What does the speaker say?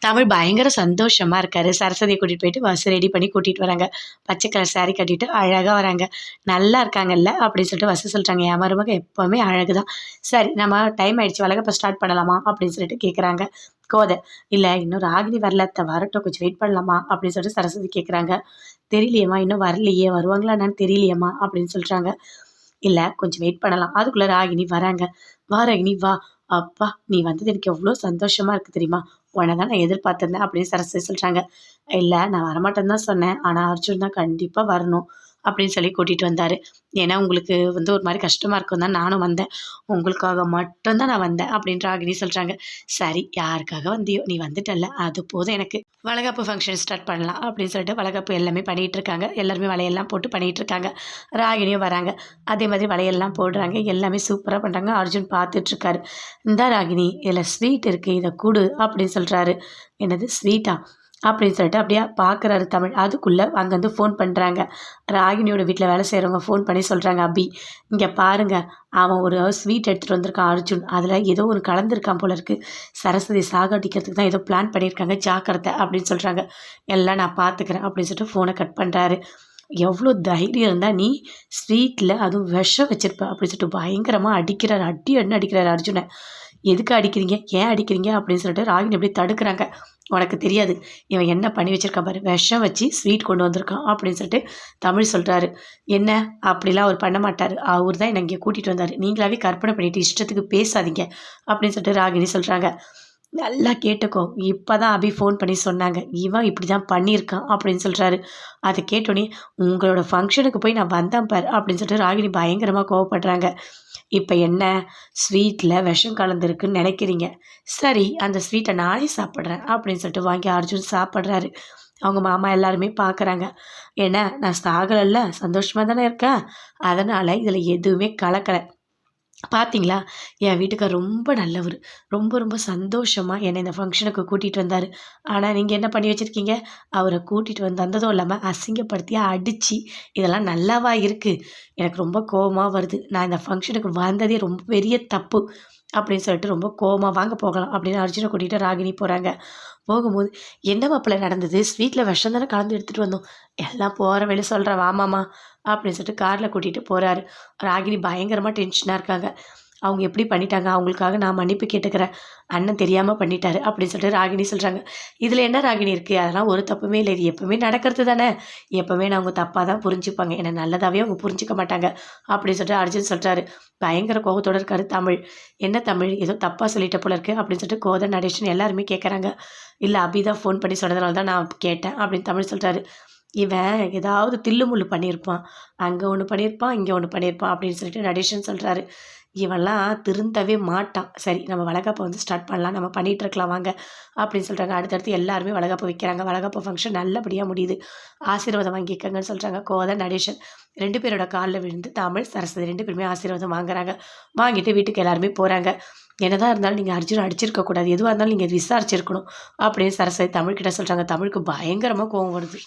தமிழ் பயங்கர சந்தோஷமா இருக்காரு. சரஸ்வதிய கூட்டிட்டு போயிட்டு பஸ் ரெடி பண்ணி கூட்டிட்டு வராங்க. பச்சை கலர் சாரி கட்டிட்டு அழகா வராங்க. "நல்லா இருக்காங்கல்ல?" அப்படின்னு சொல்லிட்டு வசு சொல்றாங்க. என் மருமக எப்பவுமே அழகு தான். "சரி நம்ம டைம் ஆயிடுச்சு வளகாப்பு ஸ்டார்ட் பண்ணலாமா?" அப்படின்னு சொல்லிட்டு கேட்குறாங்க. கோதை, "இல்ல இன்னும் ராகினி வரல அத்த, வரட்டும் கொஞ்சம் வெயிட் பண்ணலாமா?" அப்படின்னு சொல்லிட்டு சரஸ்வதி கேட்குறாங்க. "தெரியலையேம்மா, இன்னும் வரலையே, வருவாங்களா என்னன்னு தெரியலையேம்மா" அப்படின்னு சொல்றாங்க. "இல்ல கொஞ்சம் வெயிட் பண்ணலாம்." அதுக்குள்ள ராகினி வராங்க. "வா ராகினி வா. அப்பா! நீ வந்தது எனக்கு எவ்ளோ சந்தோஷமா இருக்கு தெரியுமா? உன்ன தான் நான் எதிர்பார்த்திருந்தேன்" அப்படின்னு சரஸ்வதி சொல்றாங்க. "இல்ல நான் வரமாட்டேன்னு தான் சொன்னேன். ஆனா அர்ஜுன் தான் கண்டிப்பா வரணும்" அப்படின்னு சொல்லி கூட்டிட்டு வந்தாரு. ஏன்னா உங்களுக்கு வந்து ஒரு மாரி கஷ்டமா இருக்கும் தான் நானும் வந்தேன். உங்களுக்காக மட்டும் தான் நான் வந்தேன் அப்படின்னு ராகினி சொல்றாங்க. "சரி யாருக்காக வந்தியோ நீ வந்துட்டல்ல அது போதும் எனக்கு. வளகாப்பு ஃபங்க்ஷன் ஸ்டார்ட் பண்ணலாம்" அப்படின்னு சொல்லிட்டு வளகாப்பு எல்லாமே பண்ணிட்டு இருக்காங்க. எல்லாருமே வளையல்லாம் போட்டு பண்ணிட்டு இருக்காங்க. ராகினியும் வராங்க. அதே மாதிரி வளையல்லாம் போடுறாங்க. எல்லாமே சூப்பரா பண்றாங்க. அர்ஜுன் பார்த்துட்டு இருக்காரு. "இந்தா ராகினி இதில ஸ்வீட் இருக்கு. இத குடு" அப்படின்னு சொல்றாரு. "என்னது ஸ்வீட்டா?" அப்படின்னு சொல்லிட்டு அப்படியே பார்க்குறாரு தமிழ். அதுக்குள்ள அங்கேருந்து ஃபோன் பண்றாங்க. ராகினியோட வீட்ல வேலை செய்றவங்க ஃபோன் பண்ணி சொல்றாங்க, "அபி, இங்க பாருங்க. அவன் ஒரு ஸ்வீட் எடுத்துட்டு வந்திருக்கான் அர்ஜுன். அதில ஏதோ ஒண்ணு கலந்திருக்கான் போல இருக்கு. சரஸ்வதி சாகடிக்கிறதுக்கு தான் ஏதோ பிளான் பண்ணியிருக்காங்க. ஜாக்கிரதை" அப்படின்னு சொல்றாங்க. "எல்லாம் நான் பார்த்துக்கிறேன்" அப்படின்னு சொல்லிட்டு ஃபோன கட் பண்றாரு. "எவ்ளோ தைரியம் இருந்தா நீ ஸ்வீட்ல அதுவும் விஷம் வச்சிருப்ப" அப்படின்னு சொல்லிட்டு பயங்கரமா அடிக்கிறாரு. அடி அடின்னு அடிக்கிறாரு அர்ஜுன. "எதுக்கு அடிக்கிறீங்க? ஏன் அடிக்கிறீங்க?" அப்படின்னு சொல்லிட்டு ராகினி அப்படியே தடுக்குறாங்க. "உனக்கு தெரியாது. இவன் என்ன பண்ணி வச்சிருக்கான் பாரு. விஷம் வச்சு ஸ்வீட் கொண்டு வந்திருக்கான்" அப்படின்னு சொல்லிட்டு தமிழ் சொல்றாரு. "என்ன? அப்படிலாம் அவர் பண்ண மாட்டாரு. அவரு தான் என்ன இங்க கூட்டிட்டு வந்தாரு. நீங்களாவே கற்பனை பண்ணிட்டு இஷ்டத்துக்கு பேசாதீங்க" அப்படின்னு சொல்லிட்டு ராகினி சொல்றாங்க. "நல்லா கேட்டுக்கோ. இப்பதான் அபி ஃபோன் பண்ணி சொன்னாங்க. இவன் இப்படிதான் பண்ணியிருக்கான்" அப்படின்னு சொல்றாரு. அத கேட்டோனே, "உங்களோட ஃபங்ஷனுக்கு போய் நான் வந்தேன் பாரு" அப்படின்னு சொல்லிட்டு ராகினி பயங்கரமா கோவப்படுறாங்க. "இப்ப என்ன? ஸ்வீட்ல விஷம் கலந்திருக்குன்னு நெனைக்கிறீங்க. சரி அந்த ஸ்வீட்ட நானே சாப்பிடுறேன்" அப்படின்னு சொல்லிட்டு வாங்கி அர்ஜுன் சாப்பிடுறாரு. அவங்க மாமா எல்லாருமே பார்க்குறாங்க. "என்ன நான் சாகலல்ல, சந்தோஷமா தானே இருக்கேன். அதனால இதில எதுவுமே கலக்கல. பார்த்தீங்களா? என் வீட்டுக்காரர் ரொம்ப நல்லவரு. ரொம்ப ரொம்ப சந்தோஷமா என்னை இந்த ஃபங்ஷனுக்கு கூட்டிட்டு வந்தாரு. ஆனா நீங்க என்ன பண்ணி வச்சிருக்கீங்க? அவர கூட்டிட்டு வந்ததும் இல்லாம அசிங்கப்படுத்தி அடிச்சு, இதெல்லாம் நல்லாவா இருக்கு? எனக்கு ரொம்ப கோவமா வருது. நான் இந்த ஃபங்ஷனுக்கு வந்ததே ரொம்ப பெரிய தப்பு" அப்படின்னு சொல்லிட்டு ரொம்ப கோவமா, "வாங்க போகலாம்" அப்படின்னு அர்ஜுன கூட்டிட்டு ராகினி போறாங்க. போகும்போது, "என்ன மாப்பிள நடந்தது? ஸ்வீட்ல விஷம் தானே கலந்து எடுத்துட்டு வந்தோம்." "எல்லாம் போற வழியில சொல்றேன் வாமாமா" அப்படின்னு சொல்லிட்டு கார்ல கூட்டிட்டு போறாரு. ராகினி பயங்கரமா டென்ஷனா இருக்காங்க. "அவங்க எப்படி பண்ணிட்டாங்க? அவங்களுக்காக நான் மன்னிப்பு கேட்டுக்கிறேன். அண்ணன் தெரியாம பண்ணிட்டாரு" அப்படின்னு சொல்லிட்டு ராகினி சொல்றாங்க. "இதுல என்ன ராகினி இருக்கு? அதெல்லாம் ஒரு தப்புமே இல்ல. இது எப்பவுமே நடக்கிறது தானே. எப்பவுமே நான் அவங்க தப்பா தான் புரிஞ்சுப்பாங்க. என்ன நல்லதாவே அவங்க புரிஞ்சுக்க மாட்டாங்க" அப்படின்னு சொல்லிட்டு அர்ஜுன் சொல்றாரு. பயங்கர கோவத்தோட இருக்காரு தமிழ். "என்ன தமிழ்? ஏதோ தப்பா சொல்லிட்ட போல இருக்கு" அப்படின்னு சொல்லிட்டு கோதை, நடேஷன் எல்லாருமே கேட்கறாங்க. "இல்ல அபி தான் ஃபோன் பண்ணி சொன்னதுனால தான் நான் கேட்டேன்" அப்படின்னு தமிழ் சொல்றாரு. "இவன் ஏதாவது தில்லு முல்லு பண்ணியிருப்பான். அங்க ஒண்ணு பண்ணியிருப்பான், இங்க ஒண்ணு பண்ணியிருப்பான்" அப்படின்னு சொல்லிட்டு நடேஷன் சொல்றாரு. "இவன்லாம் திருந்தவே மாட்டான். சரி நம்ம வளகாப்ப வந்து ஸ்டார்ட் பண்ணலாம். நம்ம பண்ணிட்டு இருக்கலாம் வாங்க" அப்படின்னு சொல்றாங்க. அடுத்தடுத்து எல்லாருமே வளகாப்பு வைக்கிறாங்க. வளகாப்பு ஃபங்ஷன் நல்லபடியா முடியுது. ஆசீர்வாதம் வாங்கிக்கங்கன்னு சொல்றாங்க. கோதை, நடேஷன் 2 பேரோட கால்ல விழுந்து தமிழ், சரஸ்வதி 2 பேருமே ஆசீர்வாதம் வாங்குறாங்க. வாங்கிட்டு வீட்டுக்கு எல்லாருமே போறாங்க. "என்னதான் இருந்தாலும் நீங்க அர்ஜுன அடிச்சிருக்க கூடாது. எதுவா இருந்தாலும் நீங்க விசாரிச்சிருக்கணும்" அப்படின்னு சரஸ்வதி தமிழ்கிட்ட சொல்றாங்க. தமிழுக்கு பயங்கரமா கோவம் வருது.